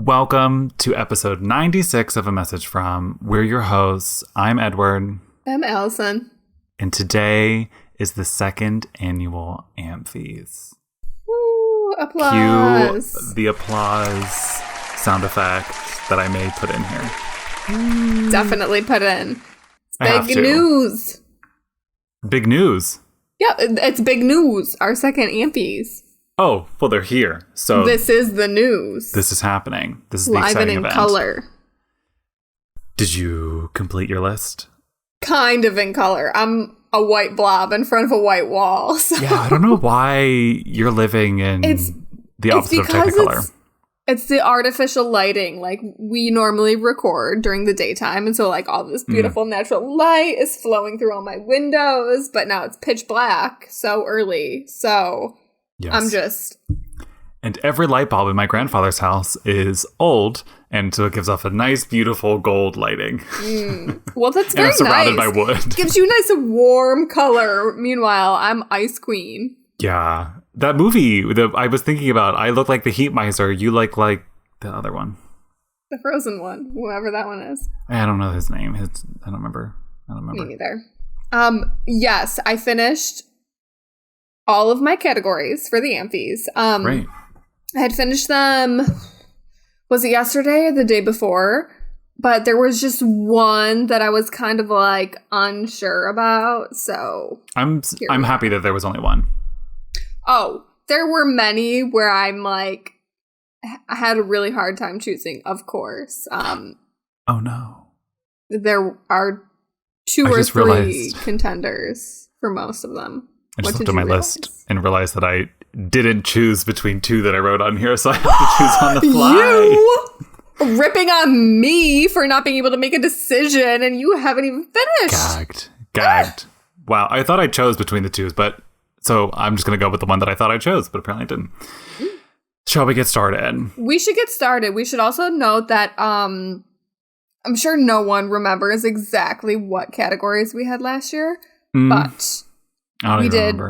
Welcome to episode 96 of A Message From. We're your hosts. I'm Edward. I'm Allison. And today is the second annual AMFies. Woo, applause. Cue the applause sound effect that I may put in here. Definitely put in. Big news. Big news? Yeah, it's big news. Our second AMFies. Oh, well, they're here. So this is the news. This is happening. This is the live exciting and in event. color. Did you complete your list? Kind of in color. I'm a white blob in front of a white wall. So. Yeah, I don't know why you're living in the opposite of Technicolor. It's the artificial lighting. Like, we normally record during the daytime, and so, like, all this beautiful natural light is flowing through all my windows, but now it's pitch black so early. So yes. I'm just... And every light bulb in my grandfather's house is old, and so it gives off a nice, beautiful gold lighting. Well, that's very nice. And it's surrounded by wood. Gives you a nice warm color. Meanwhile, I'm Ice Queen. Yeah. That movie that I was thinking about, I look like the Heat Miser. You look like the other one. The Frozen one, whoever that one is. I don't know his name. I don't remember. Me neither. Yes, I finished all of my categories for the AMFies. Great. I had finished them, was it yesterday or the day before? But there was just one that I was kind of like unsure about, so I'm happy that there was only one. Oh, there were many where I'm like, I had a really hard time choosing, of course. Oh no. There are two or three contenders for most of them. I just looked at my list and realized that I didn't choose between two that I wrote on here, so I have to choose on the fly. You ripping on me for not being able to make a decision, and you haven't even finished. Gagged. Wow, I thought I chose between the two, but so I'm just going to go with the one that I thought I chose, but apparently I didn't. Shall we get started? We should get started. We should also note that I'm sure no one remembers exactly what categories we had last year, but we did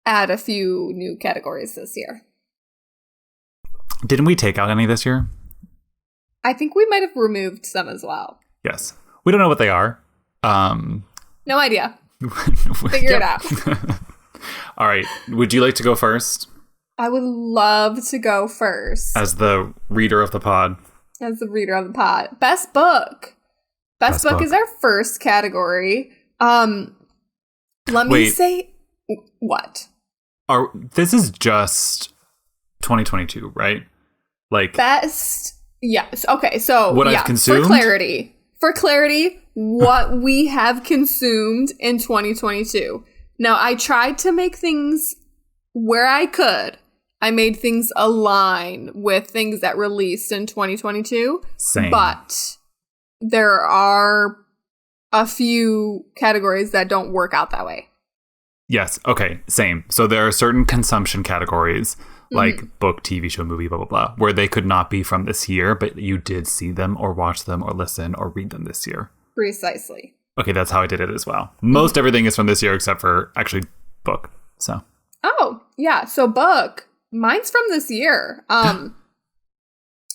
add a few new categories this year. Didn't we take out any this year? I think we might have removed some as well. Yes. We don't know what they are. No idea. Figure it out. All right. Would you like to go first? I would love to go first. As the reader of the pod. Best book. Best book is our first category. Let me say... What? This is just 2022, right? Like... Best... Yes. Okay, so... What I've consumed? For clarity, what we have consumed in 2022. Now, I tried to make things where I could. I made things align with things that released in 2022. Same. But there are a few categories that don't work out that way. Yes. Okay. Same. So there are certain consumption categories, like book, TV show, movie, blah, blah, blah, where they could not be from this year, but you did see them or watch them or listen or read them this year. Precisely. Okay, that's how I did it as well. Most everything is from this year except for actually book. So. Oh, yeah. So book. Mine's from this year.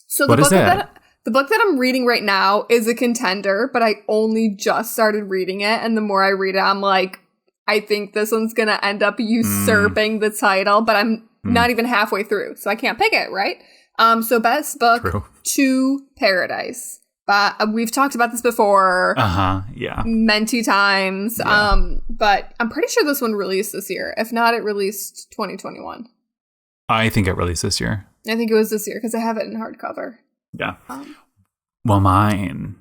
So what is that? The book that I'm reading right now is a contender, but I only just started reading it, and the more I read it, I'm like, I think this one's gonna end up usurping the title, but I'm not even halfway through, so I can't pick it, right? So best book, True. To Paradise. We've talked about this before. Yeah. Many times. Yeah. But I'm pretty sure this one released this year. If not, it released 2021. I think it released this year. I think it was this year because I have it in hardcover. Yeah. Well, mine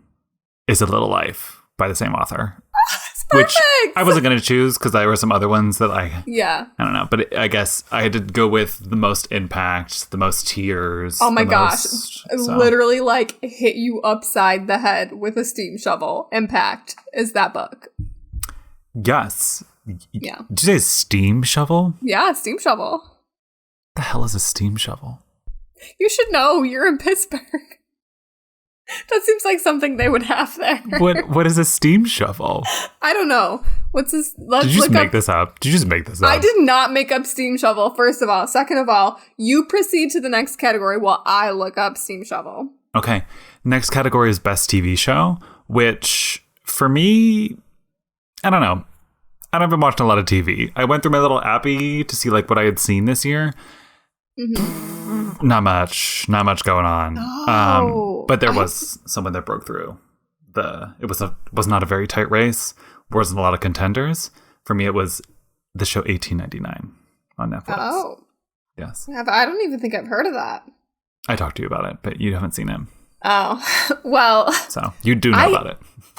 is A Little Life by the same author. Which I wasn't going to choose because there were some other ones that I don't know. But I guess I had to go with the most impact, the most tears. Oh my gosh. Literally like hit you upside the head with a steam shovel. Impact is that book. Yes. Yeah. Did you say steam shovel? Yeah, steam shovel. What the hell is a steam shovel? You should know. You're in Pittsburgh. That seems like something they would have there. What is a steam shovel? I don't know. What's this? Did you just make this up? Did you just make this up? I did not make up steam shovel, first of all. Second of all, you proceed to the next category while I look up steam shovel. Okay. Next category is best TV show, which for me, I don't know. I haven't watched a lot of TV. I went through my little appy to see like what I had seen this year. Mm-hmm. Not much going on. Oh, but there was someone that broke through. It was not a very tight race. Wasn't a lot of contenders. For me, it was the show 1899 on Netflix. Oh, yes. I don't even think I've heard of that. I talked to you about it, but you haven't seen it. Oh, well. So you do know about it.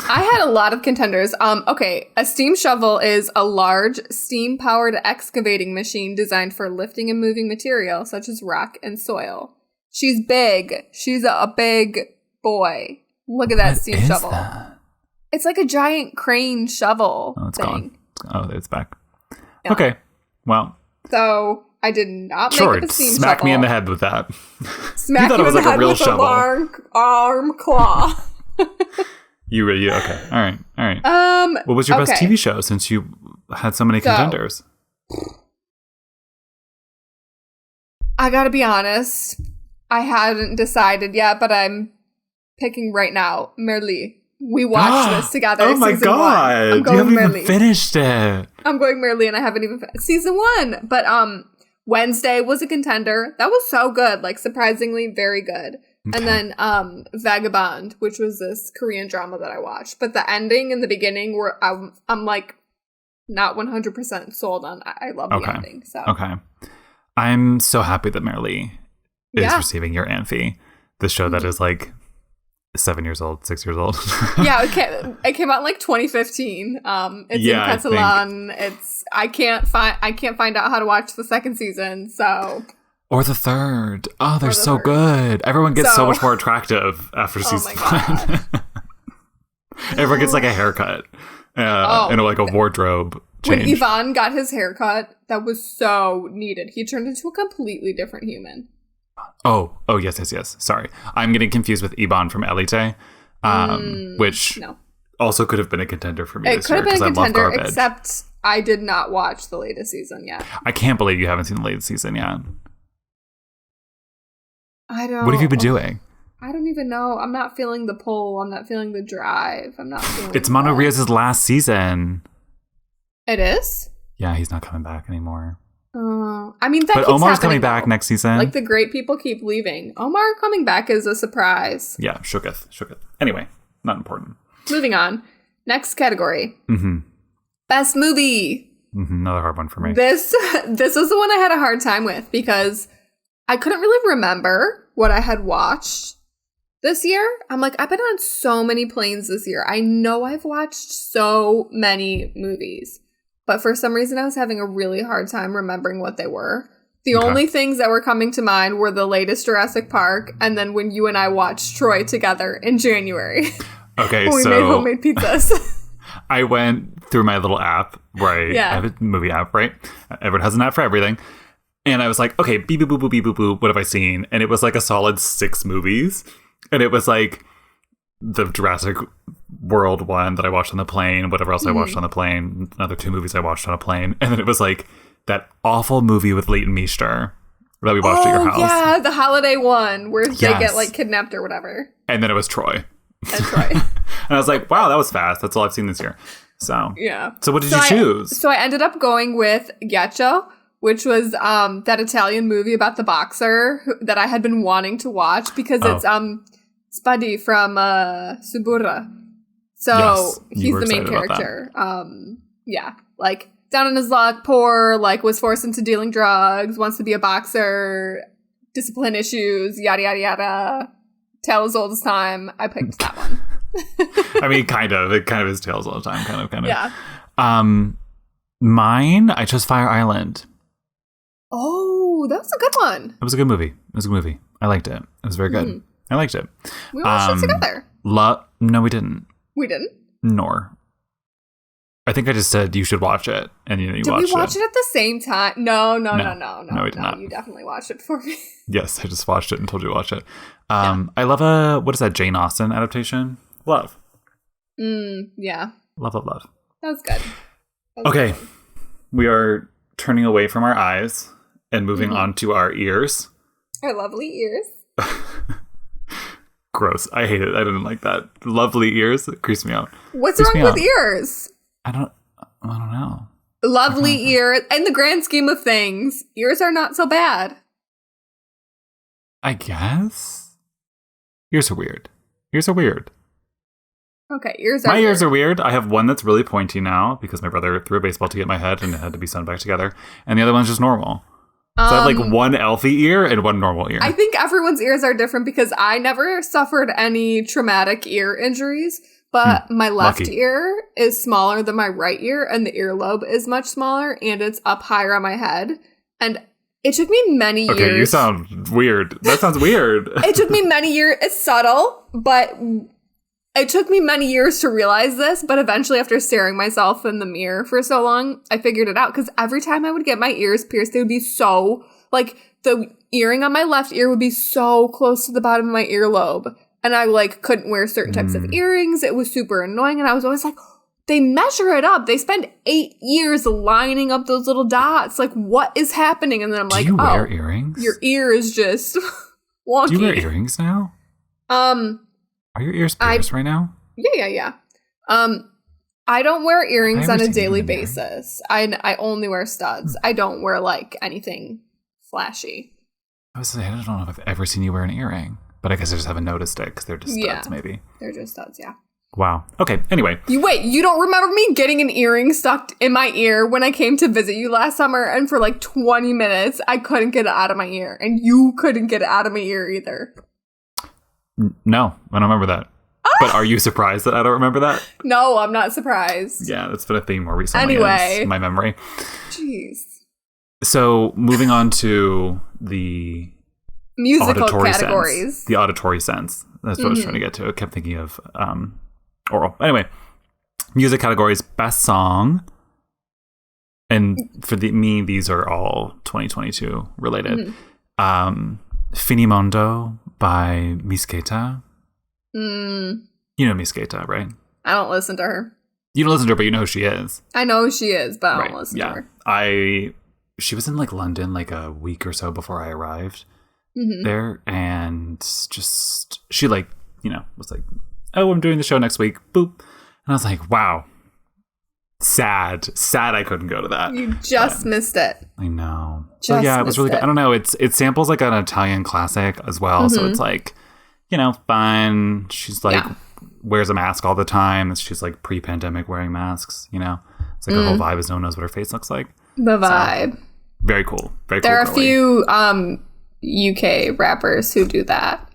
I had a lot of contenders. Okay, a steam shovel is a large steam-powered excavating machine designed for lifting and moving material, such as rock and soil. She's big. She's a big boy. Look at that steam shovel. That? It's like a giant crane shovel. Oh, it's thing. Gone. Oh, it's back. Yeah. Okay, well. So I did not make up a steam smack shovel. me in the head with that. Smack you in the head with a long arm claw. You really okay? All right. What was your best TV show since you had so many contenders? I gotta be honest. I hadn't decided yet, but I'm picking right now. Merli. We watched this together. Oh my god! I'm going you haven't Merli. even finished it. I'm going Merli, and I haven't even season 1. But Wednesday was a contender. That was so good. Like surprisingly, very good. Okay. And then Vagabond, which was this Korean drama that I watched. But the ending and the beginning were I'm like not 100% sold on. I love the ending. So okay, I'm so happy that Merli is receiving your AMFie. The show that is like 7 years old, 6 years old. Yeah, it came out in like 2015. It's in Catalan. I can't find out how to watch the second season. So. Or the third. Oh, they're so good. Everyone gets so much more attractive after season 1. Everyone gets like a haircut and like a wardrobe change. When Ivan got his haircut, that was so needed. He turned into a completely different human. Oh, yes. Sorry. I'm getting confused with Iban from Elite, which also could have been a contender for me this year. It could have been a contender, except I did not watch the latest season yet. I can't believe you haven't seen the latest season yet. I don't. What have you been doing? I don't even know. I'm not feeling the pull. I'm not feeling the drive. I'm not feeling It's Mano Rios' last season. It is? Yeah, he's not coming back anymore. I mean, that but Omar's coming back next season. Like the great people keep leaving. Omar coming back is a surprise. Yeah, shooketh. Anyway, not important. Moving on. Next category. Mm-hmm. Best movie. Mm-hmm. Another hard one for me. This was the one I had a hard time with because I couldn't really remember what I had watched this year. I'm like, I've been on so many planes this year. I know I've watched so many movies. But for some reason, I was having a really hard time remembering what they were. The only things that were coming to mind were the latest Jurassic Park, and then when you and I watched Troy together in January. Okay, when we made homemade pizzas. I went through my little app where I have a movie app, right? Everyone has an app for everything. And I was like, okay, beep, boop, boop, boop, beep, boop, boop. What have I seen? And it was like a solid 6 movies. And it was like the Jurassic World one that I watched on the plane, whatever else I watched on the plane, another 2 movies I watched on a plane, and then it was like that awful movie with Leighton Meester that we watched at your house. Yeah, the holiday one where they get like kidnapped or whatever. And then it was Troy. And Troy. And I was like, wow, that was fast. That's all I've seen this year. So yeah. So what did you choose? So I ended up going with Ghiaccio, which was that Italian movie about the boxer that I had been wanting to watch because it's Spuddy from Suburra. So he's the main character. Like down on his luck, poor, like was forced into dealing drugs, wants to be a boxer, discipline issues, yada yada yada. Tale as old as time. I picked that one. I mean, kind of. It kind of is Tales all the time. Kind of. Yeah. Mine, I chose Fire Island. Oh, that was a good one. It was a good movie. I liked it. It was very good. I liked it. We watched it together. No, we didn't. We didn't? Nor. I think I just said you should watch it, and you watched it. Did we watch it at the same time? No. No, we did not. You definitely watched it for me. Yes, I just watched it and told you to watch it. I love what is that, Jane Austen adaptation? Love. Yeah. Love. That was good. Okay, we are turning away from our eyes and moving on to our ears. Our lovely ears. Gross. I hate it. I didn't like that. Lovely ears. It creeps me out. What's wrong with ears? I don't know. Lovely ears. In the grand scheme of things, ears are not so bad. I guess. Ears are weird. Okay, ears are My weird. ears are weird. I have one that's really pointy now because my brother threw a baseball to get my head and it had to be sewn back together. And the other one's just normal. So I have like one Elfie ear and one normal ear. I think everyone's ears are different because I never suffered any traumatic ear injuries, but my left ear is smaller than my right ear and the earlobe is much smaller and it's up higher on my head. And it took me many years. Okay, you sound weird. That sounds weird. It took me many years. It's subtle, but it took me many years to realize this, but eventually after staring myself in the mirror for so long, I figured it out. Because every time I would get my ears pierced, they would be so, like, the earring on my left ear would be so close to the bottom of my earlobe. And I, like, couldn't wear certain types of earrings. It was super annoying. And I was always like, they measure it up. They spend 8 years lining up those little dots. Like, what is happening? And then I'm like, do you wear earrings? Your ear is just wonky. Do you wear earrings now? Are your ears pierced right now? Yeah. I don't wear earrings on a daily basis. I only wear studs. I don't wear, like, anything flashy. I was saying, I don't know if I've ever seen you wear an earring. But I guess I just haven't noticed it because they're just studs, maybe. They're just studs, yeah. Wow. Okay, anyway. You don't remember me getting an earring stuck in my ear when I came to visit you last summer, and for like 20 minutes, I couldn't get it out of my ear, and you couldn't get it out of my ear either. No, I don't remember that. But are you surprised that I don't remember that? No, I'm not surprised. Yeah, that's been a theme more recently. Anyway. My memory. Jeez. So, moving on to the musical categories. Sense, the auditory sense. That's what I was trying to get to. I kept thinking of oral. Anyway, music categories, best song. And for me, these are all 2022 related. Finimondo by Miss Keita. You know Miss Keita, right? I don't listen to her. You don't listen to her, but you know who she is. I know who she is, but I don't listen to her. She was in like London like a week or so before I arrived there, and just she like, was like, oh, I'm doing the show next week. Boop. And I was like, wow. Sad I couldn't go to that. You just missed it. I know. So yeah, it was really good. I don't know. It samples like an Italian classic as well. So it's like, fun. She's like wears a mask all the time. She's like pre-pandemic wearing masks, It's like her whole vibe is no one knows what her face looks like. The vibe. So, very cool. Very cool. There are a few UK rappers who do that.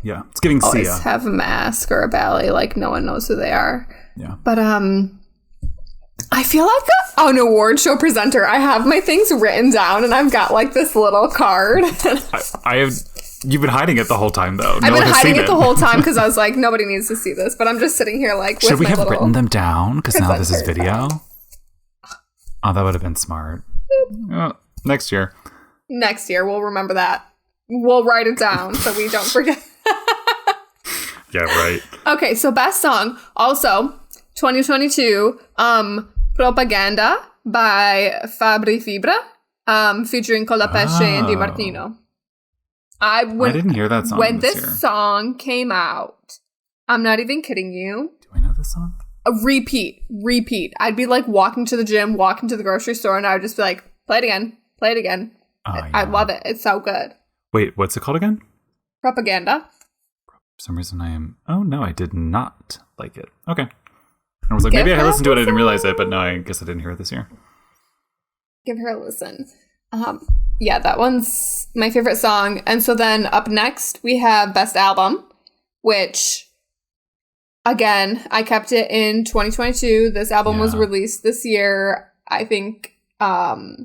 Yeah. It's giving always Sia. Have a mask or a ballet, like no one knows who they are. Yeah. But I feel like an award show presenter. I have my things written down and I've got like this little card. You've been hiding it the whole time though. I've been hiding it the whole time because I was like, nobody needs to see this. But I'm just sitting here like, should we have written them down? Because now this is video. Oh, that would have been smart. Next year. Next year, we'll remember that. We'll write it down so we don't forget. Yeah, right. Okay, so best song. Also, 2022, Propaganda by Fabri Fibra, featuring Colapesce and Di Martino. I didn't hear that song when this year. This song came out. I'm not even kidding you. Do I know this song? Repeat. I'd be like walking to the gym, walking to the grocery store, and I would just be like, play it again. Oh, yeah. I love it. It's so good. Wait, what's it called again? Propaganda. For some reason I did not like it. Okay. I was like, maybe I listened to it, I didn't realize it, but no, I guess I didn't hear it this year. Give her a listen. Yeah, that one's my favorite song. And so then up next, we have Best Album, which, again, I kept it in 2022. This album was released this year. I think, I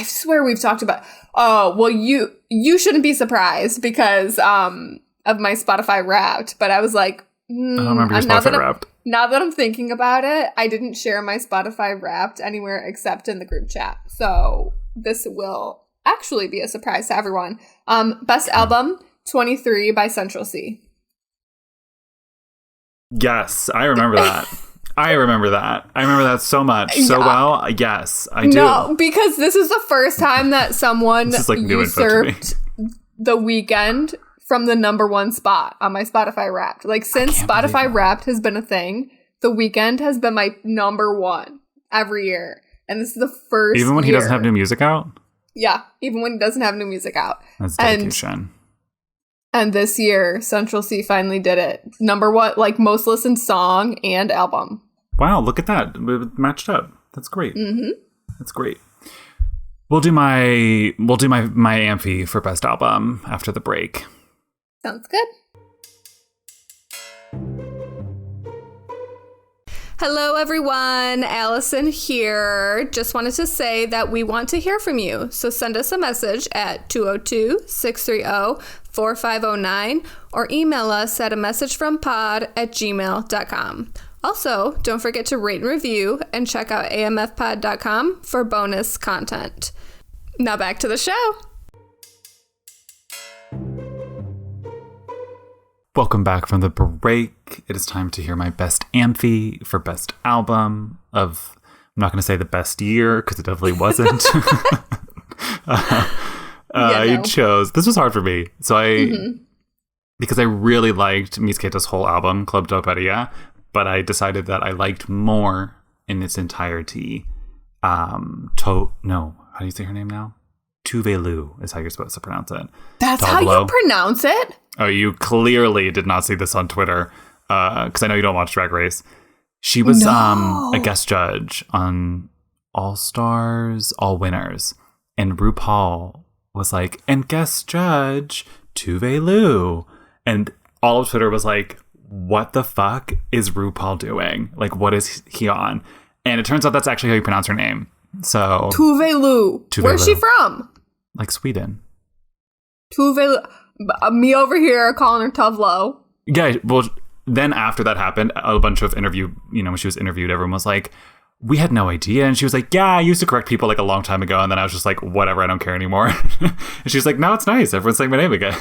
swear we've talked about, you shouldn't be surprised because of my Spotify Wrapped. But I was like, I don't remember your Spotify Wrapped. Now that I'm thinking about it, I didn't share my Spotify Wrapped anywhere except in the group chat. So this will actually be a surprise to everyone. Best album, 23 by Central C. Yes, I remember that. I remember that so much. So well. Yes, I do. No, because this is the first time that someone usurped The Weeknd from the number one spot on my Spotify Wrapped. Like, since Spotify Wrapped has been a thing, The Weeknd has been my number one every year. And this is the first Even when he doesn't have new music out? Yeah, even when he doesn't have new music out. That's dedication. And this year, Central C finally did it. Number one, like, most listened song and album. Wow, look at that. It matched up. That's great. Mm-hmm. That's great. We'll do my AMFi for best album after the break. Sounds good. Hello, everyone. Allison here. Just wanted to say that we want to hear from you. So send us a message at 202-630-4509 or email us at amessagefrompod@gmail.com. Also, don't forget to rate and review and check out amfpod.com for bonus content. Now back to the show. Welcome back from the break. It is time to hear my best AMFi for best album of, I'm not going to say the best year because it definitely wasn't. I chose, this was hard for me. So because I really liked Miss Keita's whole album, Club Doperia, but I decided that I liked more in its entirety. How do you say her name now? Tuvelu is how you're supposed to pronounce it. That's how you pronounce it? Oh, you clearly did not see this on Twitter, because I know you don't watch Drag Race. She was a guest judge on All Stars, All Winners, and RuPaul was like, and guest judge Tuvelu, and all of Twitter was like, what the fuck is RuPaul doing? Like, what is he on? And it turns out that's actually how you pronounce her name. So Tuvelu. Where's she from? Like Sweden. Tuvelu. Me over here calling her Tuvlo. Yeah, well, then after that happened, a bunch of when she was interviewed, everyone was like, we had no idea. And she was like, yeah, I used to correct people like a long time ago. And then I was just like, whatever, I don't care anymore. And she was like, no, it's nice. Everyone's saying my name again.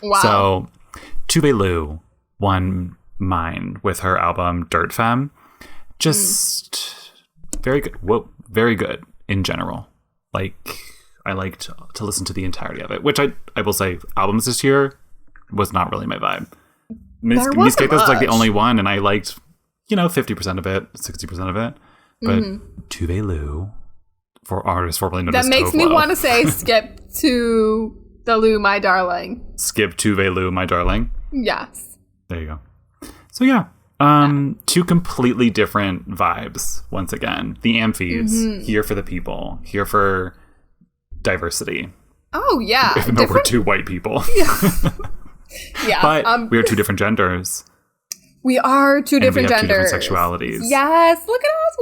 Wow. So Tuvelu won mine with her album Dirt Femme. Just very good. Whoa, very good in general. Like, I liked to listen to the entirety of it, which I will say albums this year was not really my vibe. Miss Keita was like the only one, and I liked, 50% of it, 60% of it. But Tuvelu, for artists formerly known as That makes me want to say skip to the Lou, my darling. Skip Tuvelu, my darling? Yes. There you go. So yeah. Two completely different vibes, once again. The AMFies, here for the people, here for diversity. Oh, yeah. Even though we're two white people. Yeah. But we are two different genders. We are two different genders. Two different sexualities. Yes. Look at us.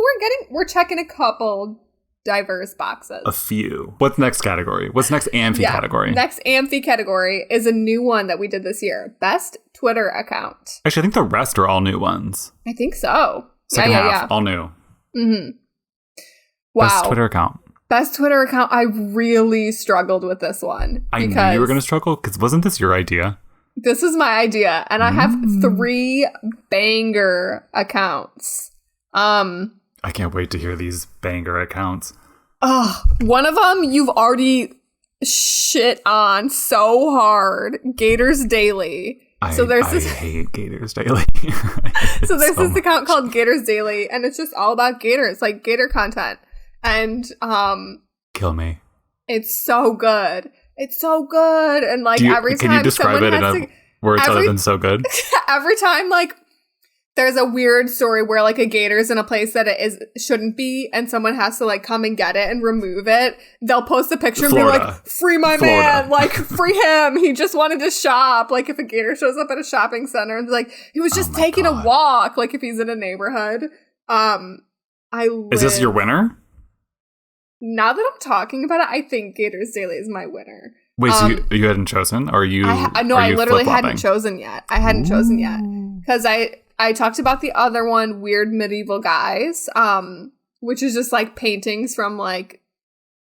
We're checking a couple diverse boxes. A few. What's next category? What's next AMFi category? Next AMFi category is a new one that we did this year. Best Twitter account. Actually, I think the rest are all new ones. I think so. Second half, all new. Mm-hmm. Wow. Best Twitter account. Best Twitter account. I really struggled with this one. I knew you were going to struggle, because wasn't this your idea? This was my idea, and I have 3 banger accounts. I can't wait to hear these banger accounts. One of them you've already shit on so hard. Gators Daily. I hate Gators Daily. So there's this account called Gators Daily, and it's just all about gators, like gator content. And kill me. It's so good. It's so good. And like every time can you describe it in words other than so good? Every time like there's a weird story where like a gator's in a place that shouldn't be, and someone has to like come and get it and remove it, they'll post a picture and be like, free my man, like free him. He just wanted to shop. Like if a gator shows up at a shopping center and like he was just taking a walk, like if he's in a neighborhood. Is this your winner? Now that I'm talking about it, I think Gators Daily is my winner. Wait, so you hadn't chosen? Or you? No, I literally hadn't chosen yet. I hadn't chosen yet. Because I talked about the other one, Weird Medieval Guys, which is just like paintings from like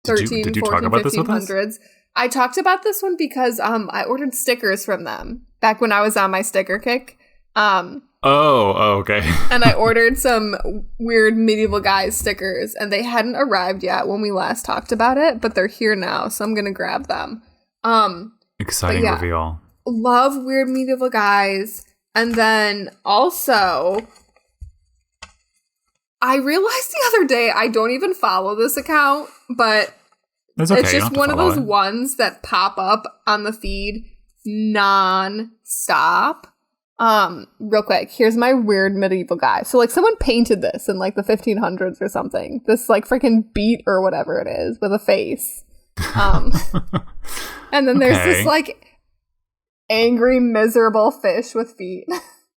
13, 14, 1500s. I talked about this one because I ordered stickers from them back when I was on my sticker kick. Okay. And I ordered some Weird Medieval Guys stickers, and they hadn't arrived yet when we last talked about it, but they're here now, so I'm gonna grab them. Exciting reveal. Love Weird Medieval Guys. And then also, I realized the other day I don't even follow this account, but it's just one of those ones that pop up on the feed non-stop. Real quick, here's my Weird Medieval Guy. So like someone painted this in like the 1500s or something. This like freaking beet or whatever it is with a face. And then there's this like angry, miserable fish with feet.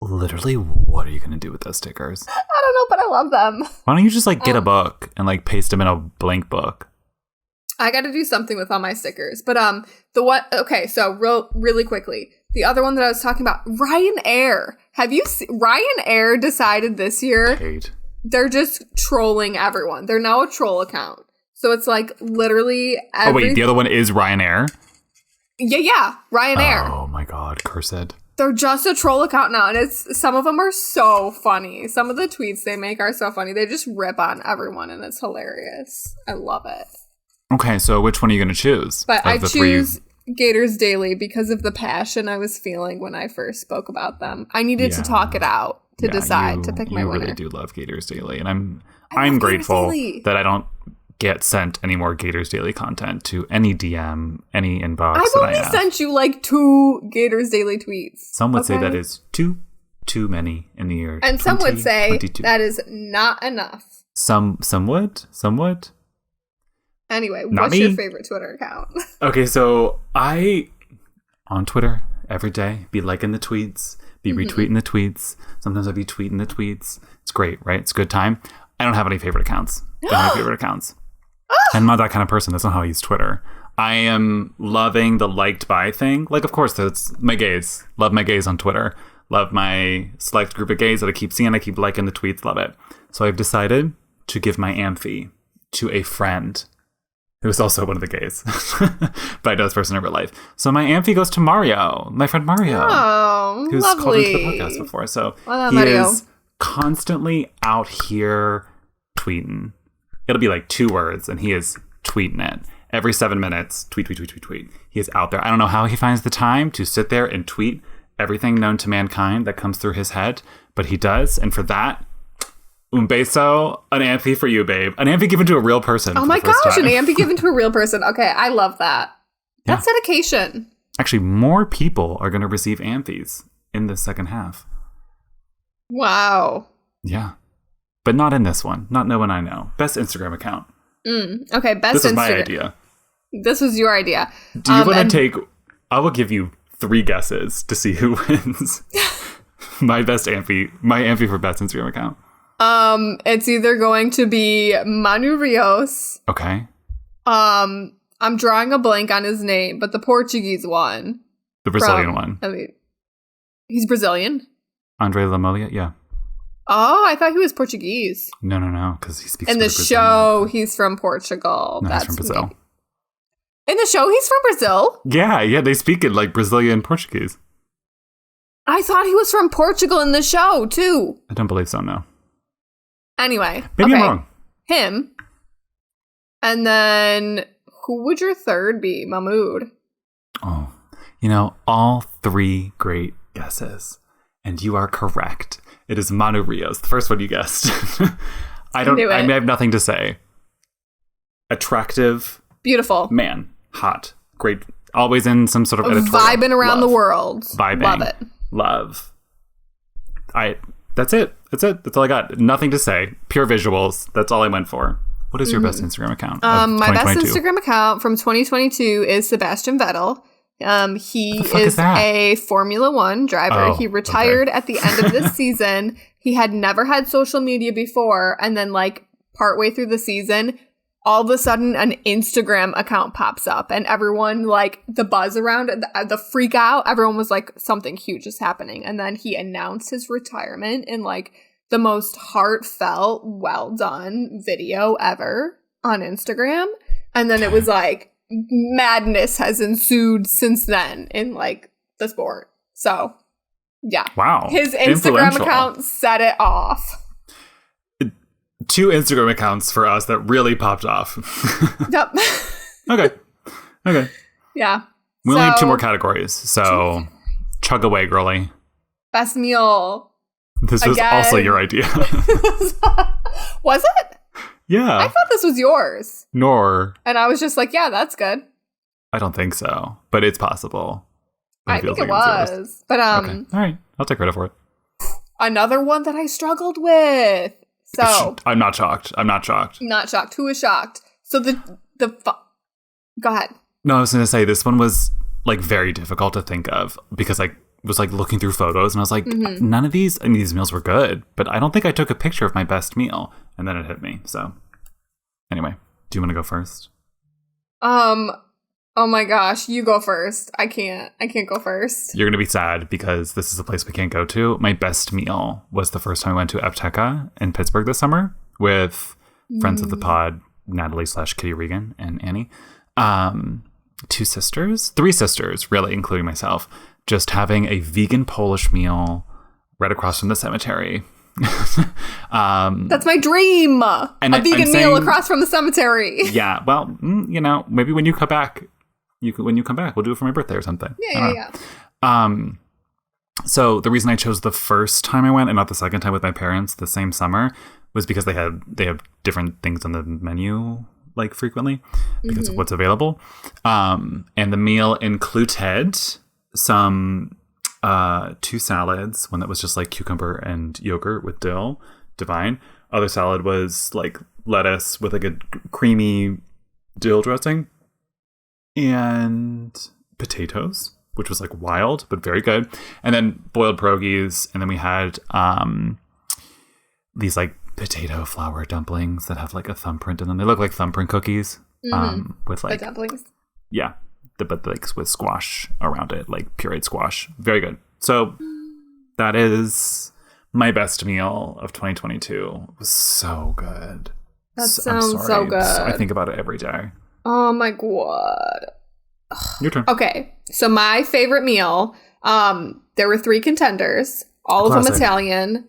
Literally, what are you going to do with those stickers? I don't know, but I love them. Why don't you just like get a book and like paste them in a blank book? I got to do something with all my stickers. But really quickly, the other one that I was talking about, Ryanair. Have you seen Ryanair decided this year they're just trolling everyone. They're now a troll account. So it's like literally the other one is Ryanair? Yeah, Ryanair. Oh my god, cursed. They're just a troll account now, and some of them are so funny. Some of the tweets they make are so funny. They just rip on everyone, and it's hilarious. I love it. Okay, so which one are you going to choose? But I choose Gators Daily because of the passion I was feeling when I first spoke about them. I needed to talk it out to decide to pick my winner. You really do love Gators Daily, and I'm grateful that I don't get sent any more Gators Daily content to any DM, any inbox. I've only sent you like 2 Gators Daily tweets. Some would say that is too many in the year. And some would say that is not enough. Some would. Anyway, what's your favorite Twitter account? Okay, so I, on Twitter, every day, be liking the tweets, be retweeting the tweets. Sometimes I'll be tweeting the tweets. It's great, right? It's a good time. I don't have any favorite accounts. I'm not that kind of person. That's not how I use Twitter. I am loving the liked by thing. Like, of course, that's my gays. Love my gays on Twitter. Love my select group of gays that I keep seeing. I keep liking the tweets. Love it. So I've decided to give my AMFie to a friend who is also one of the gays. But I know this person in real life. So my AMFie goes to Mario, my friend Mario. Oh, who's lovely. called into the podcast before. So he is constantly out here tweeting. It'll be like 2 words, and he is tweeting it. Every 7 minutes, tweet. He is out there. I don't know how he finds the time to sit there and tweet everything known to mankind that comes through his head, but he does. And for that, un beso, an AMFie for you, babe. An AMFie given to a real person. Oh my gosh, an AMFie given to a real person. Okay, I love that. That's dedication. Actually, more people are going to receive AMFies in the second half. Wow. Yeah. But not in this one. Not No One I Know. Best Instagram account. Okay, best Instagram. This was my idea. This was your idea. Do you want to take... I will give you 3 guesses to see who wins. My AMFie for best Instagram account. It's either going to be Manu Rios. Okay. I'm drawing a blank on his name, but the Portuguese one. The Brazilian one. I mean, he's Brazilian? Andre Lamolia, yeah. Oh, I thought he was Portuguese. No, because he speaks. In the show, he's from Portugal. No, he's from Brazil. In the show, he's from Brazil? Yeah, they speak in like Brazilian Portuguese. I thought he was from Portugal in the show, too. I don't believe so, no. Anyway. Maybe I'm wrong. Him. And then, who would your third be? Mahmood. Oh, all 3 great guesses. And you are correct. It is Manu Rios, the first one you guessed. I have nothing to say. Attractive. Beautiful. Man. Hot. Great. Always in some sort of editorial. Vibing around the world. Vibing. Love it. Love. That's it. That's all I got. Nothing to say. Pure visuals. That's all I went for. What is your best Instagram account? My best Instagram account from 2022 is Sebastian Vettel. He is a Formula One driver. He retired at the end of this season. He had never had social media before. And then like partway through the season, all of a sudden an Instagram account pops up and everyone, like, the buzz around it, the freak out, everyone was like, something huge is happening. And then he announced his retirement in, like, the most heartfelt, well done video ever on Instagram. And then it was like, madness has ensued since then in, like, the sport. So, yeah. Wow. His Instagram account set it off. 2 Instagram accounts for us that really popped off. Yep. Okay. Yeah. We only have 2 more categories, so chug away, girly. Best meal. This was also your idea. Was it? Yeah. I thought this was yours. Nor. And I was just like, yeah, that's good. I don't think so, but it's possible. I think it was. But okay. All right. I'll take credit for it. Another one that I struggled with. So I'm not shocked. Not shocked. Who is shocked? So go ahead. No, I was going to say this one was, like, very difficult to think of because I was, like, looking through photos and I was like, none of these, I mean, these meals were good, but I don't think I took a picture of my best meal. And then it hit me. So anyway, do you want to go first? Oh my gosh, you go first. I can't go first. You're going to be sad because this is a place we can't go to. My best meal was the first time I went to Apteca in Pittsburgh this summer with friends of the pod, Natalie / Kitty Regan and Annie. 3 sisters, really, including myself, just having a vegan Polish meal right across from the cemetery. That's my dream. A vegan meal across from the cemetery. Yeah, well, maybe when you come back, we'll do it for my birthday or something. Yeah. So the reason I chose the first time I went and not the second time with my parents the same summer was because they have different things on the menu, like, frequently because of what's available. And the meal included some 2 salads, one that was just like cucumber and yogurt with dill, divine. Other salad was like lettuce with like a creamy dill dressing and potatoes, which was like wild but very good. And then boiled pierogies, and then we had these like potato flour dumplings that have like a thumbprint in them. They look like thumbprint cookies with like the dumplings. Yeah, but like with squash around it, like pureed squash. Very good. So that is my best meal of 2022. It was so good. That sounds so good. I think about it every day. Oh my god. Your turn. Okay, so my favorite meal, there were 3 contenders, all of them Italian,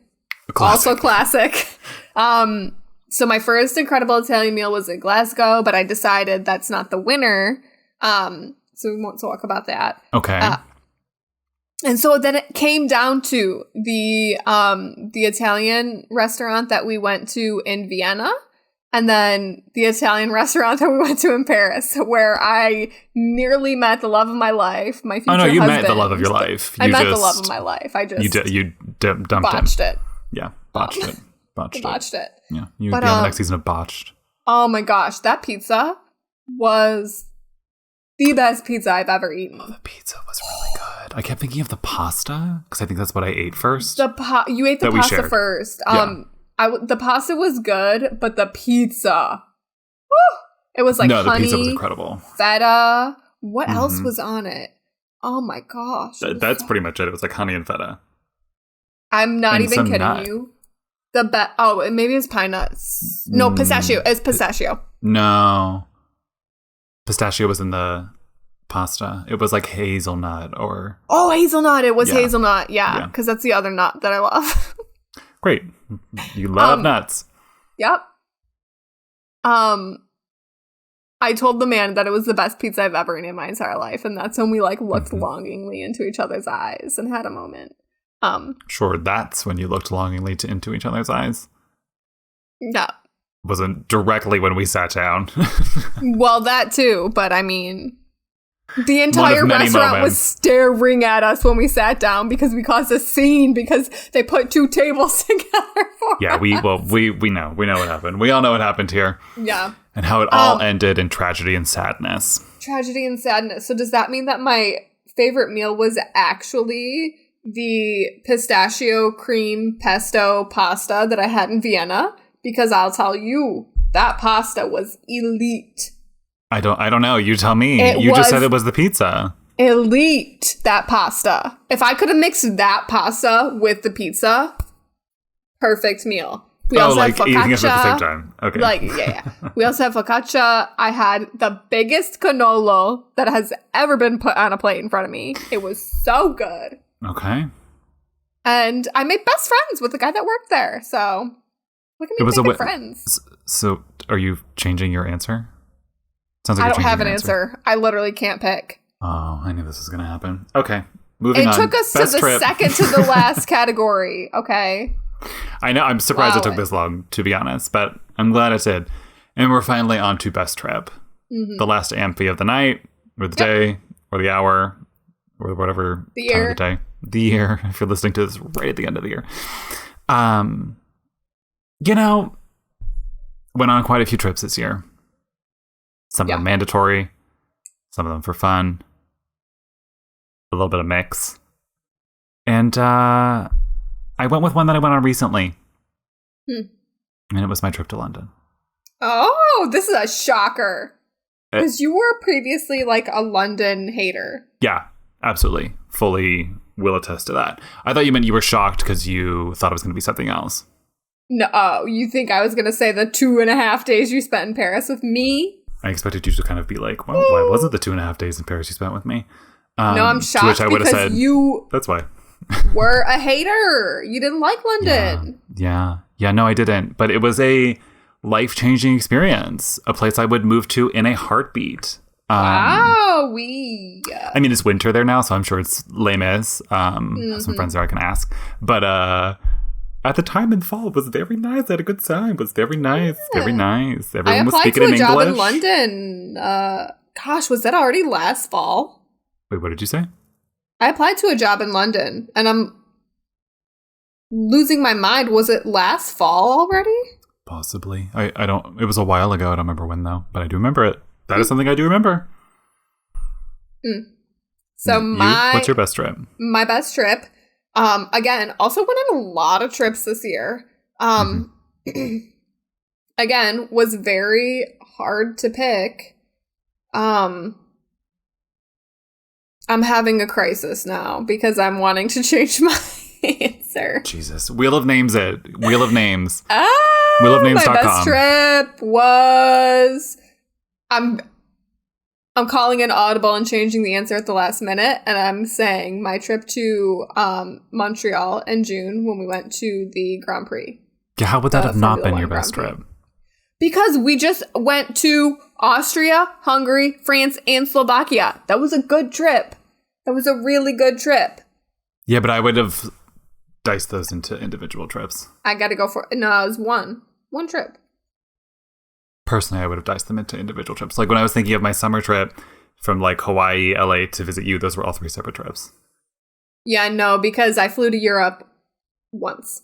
also classic. So my first incredible Italian meal was in Glasgow, but I decided that's not the winner. So we won't talk about that. Okay. And so then it came down to the Italian restaurant that we went to in Vienna, and then the Italian restaurant that we went to in Paris, where I nearly met the love of my life, my future husband. Oh no, you met the love of your life. I met the love of my life. I just you dumped botched him. it. Yeah, botched it. Botched it. Yeah, you'd be on the next season of Botched. Oh my gosh, that pizza was the best pizza I've ever eaten. Oh, the pizza was really good. I kept thinking of the pasta because I think that's what I ate first. You ate the pasta first. Yeah. The pasta was good, but the pizza, woo, it was like honey, the pizza was incredible. Feta. What else was on it? Oh my gosh. That's pretty much it. It was like honey and feta. I'm not even kidding you. Maybe it's pine nuts. No, pistachio. It's pistachio. No. Pistachio was in the pasta. It was like hazelnut or... Oh, hazelnut. It was hazelnut. Yeah, because that's the other nut that I love. Great. You love nuts. Yep. I told the man that it was the best pizza I've ever eaten in my entire life, and that's when we like looked longingly into each other's eyes and had a moment. Sure, that's when you looked longingly into each other's eyes. Yeah. Wasn't directly when we sat down. Well, that too, but I mean, the entire restaurant was staring at us when we sat down because we caused a scene because they put 2 tables together for us. We know what happened. We all know what happened here. Yeah. And how it all ended in tragedy and sadness. Tragedy and sadness. So does that mean that my favorite meal was actually the pistachio cream pesto pasta that I had in Vienna? Because I'll tell you, That pasta was elite. I don't know. You tell me. You just said it was the pizza. Elite, that pasta. If I could have mixed that pasta with the pizza, perfect meal. We also have focaccia. Eating it at the same time. Okay. Yeah. We also have focaccia. I had the biggest cannolo that has ever been put on a plate in front of me. It was so good. Okay. And I made best friends with the guy that worked there. So look at me making friends. So are you changing your answer? Sounds like I don't have an answer. I literally can't pick. Oh, I knew this was going to happen. Okay. Moving on. It took us to the second to the last category. Okay. I know. I'm surprised it took this long, to be honest, but I'm glad it did. And we're finally on to best trip. Mm-hmm. The last AMFie of the night, or the day, or the hour, or whatever the year. Time of the day. The year, if you're listening to this right at the end of the year. Went on quite a few trips this year. Some of them mandatory, some of them for fun, a little bit of mix. And I went with one that I went on recently. And it was my trip to London. Oh, this is a shocker. Because you were previously like a London hater. Yeah, absolutely. Fully will attest to that. I thought you meant you were shocked because you thought it was going to be something else. No, you think I was going to say the 2.5 days you spent in Paris with me? I expected you to kind of be like, well, why wasn't the 2.5 days in Paris you spent with me? No, I'm shocked because you that's why. were a hater. You didn't like London. Yeah, no, I didn't. But it was a life-changing experience. A place I would move to in a heartbeat. Wow, I mean, it's winter there now, so I'm sure it's lame as. I have some friends there I can ask. But at the time in fall, it was very nice. I had a good time. It was very nice. Yeah. Very nice. Everyone was speaking in English. I applied to a job in London. Gosh, was that already last fall? Wait, what did you say? I applied to a job in London, and I'm losing my mind. Was it last fall already? Possibly. I don't... It was a while ago. I don't remember when, though. But I do remember it. That is something I do remember. So what's your best trip? My best trip... again, also went on a lot of trips this year. Again, was very hard to pick. I'm having a crisis now because I'm wanting to change my answer. Jesus. Wheel of Names it. Wheel of Names. Wheelofnames.com. My best trip was... I'm calling an audible and changing the answer at the last minute, and I'm saying my trip to Montreal in June when we went to the Grand Prix. Yeah, how would that have not been your best trip? Because we just went to Austria, Hungary, France, and Slovakia. That was a good trip. That was a really good trip. Yeah, but I would have diced those into individual trips. I got to go for... No, it was one trip. Personally, I would have diced them into individual trips. Like when I was thinking of my summer trip from like Hawaii, LA to visit you, those were all 3 separate trips. Yeah, no, because I flew to Europe once.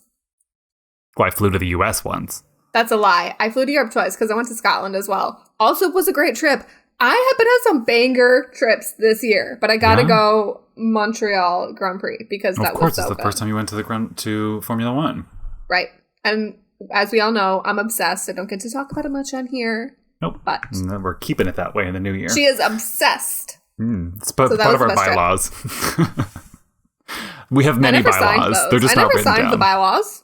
Well, I flew to the US once. That's a lie. I flew to Europe twice because I went to Scotland as well. Also, it was a great trip. I have been on some banger trips this year, but I gotta go Montreal Grand Prix because that was so good. Of course, it's the first time you went to Formula One. Right. And as we all know, I'm obsessed. I don't get to talk about it much on here. Nope. But we're keeping it that way in the new year. She is obsessed. It's part of our bylaws. We have many bylaws. They're just not written down. I never signed the bylaws.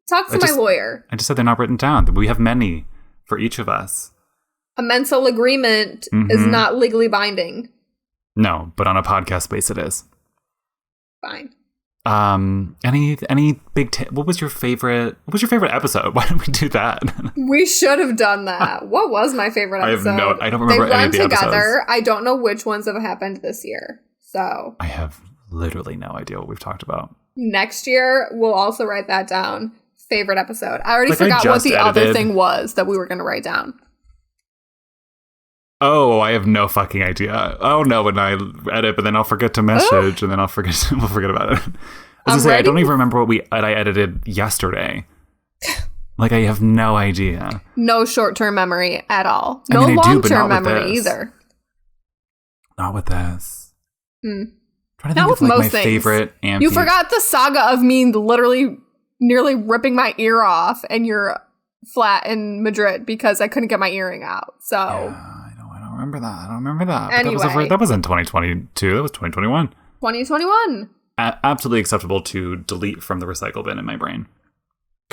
Talk to my lawyer. I just said they're not written down. We have many for each of us. A mental agreement is not legally binding. No, but on a podcast space it is. Fine. Any big what was your favorite episode? Why didn't we do that? We should have done that. What was my favorite episode? I don't remember any of the episodes. They run together. I don't know which ones have happened this year. So I have literally no idea what we've talked about. Next year, we'll also write that down. Favorite episode. I already forgot what the other thing was that we were going to write down. Oh, I have no fucking idea. Oh no, when I edit, but then I'll forget to message, and then we'll forget about it. I don't even remember what I edited yesterday. Like I have no idea. No short-term memory at all. No long-term memory either. Not with this. Trying to think of like my favorite You forgot the saga of me literally nearly ripping my ear off and your flat in Madrid because I couldn't get my earring out. So I don't remember that. Anyway, that wasn't 2022. That was 2021. 2021. Absolutely acceptable to delete from the recycle bin in my brain.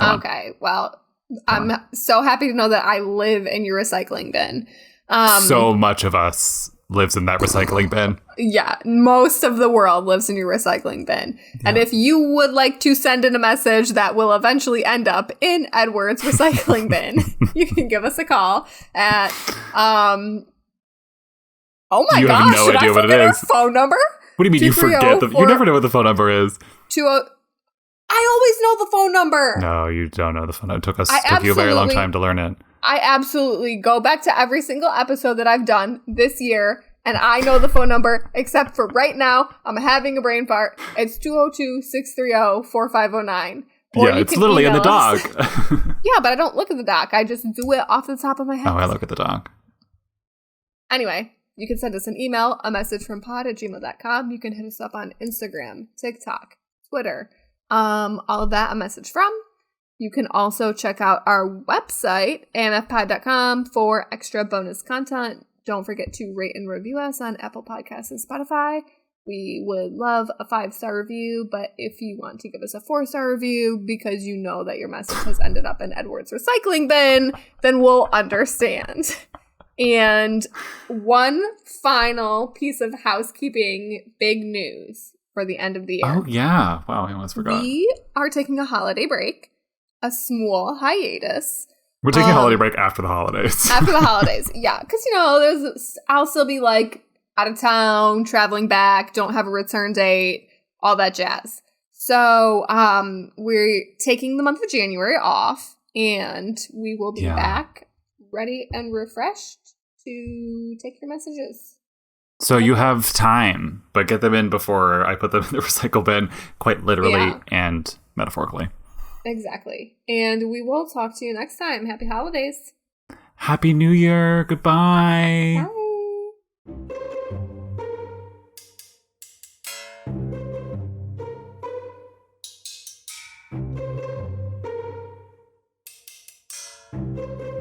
Okay, well, I'm so happy to know that I live in your recycling bin. So much of us lives in that recycling bin. Yeah, most of the world lives in your recycling bin. Yeah. And if you would like to send in a message that will eventually end up in Edward's recycling bin, you can give us a call at oh my you gosh, have no idea what it is. Phone number? What do you mean you forget you never know what the phone number is? I always know the phone number. No, you don't know the phone number. It took you a very long time to learn it. I absolutely go back to every single episode that I've done this year, and I know the phone number, except for right now, I'm having a brain fart. It's 202-630-4509. Yeah, it's literally in the doc. Yeah, but I don't look at the doc. I just do it off the top of my head. Oh, I look at the doc. Anyway, you can send us an email, a message from pod@gmail.com. You can hit us up on Instagram, TikTok, Twitter, all of that, a message from. You can also check out our website, amfpod.com, for extra bonus content. Don't forget to rate and review us on Apple Podcasts and Spotify. We would love a 5-star review, but if you want to give us a 4-star review because you know that your message has ended up in Edward's recycling bin, then we'll understand. And one final piece of housekeeping, big news for the end of the year. Oh, yeah. Wow, I almost forgot. We are taking a holiday break, a small hiatus. We're taking a holiday break after the holidays. After the holidays, yeah. Because, I'll still be, out of town, traveling back, don't have a return date, all that jazz. So, we're taking the month of January off, and we will be back ready and refreshed to take your messages. So you have time, but get them in before I put them in the recycle bin, quite literally and metaphorically. Exactly. And we will talk to you next time. Happy holidays. Happy New Year. Goodbye. Bye.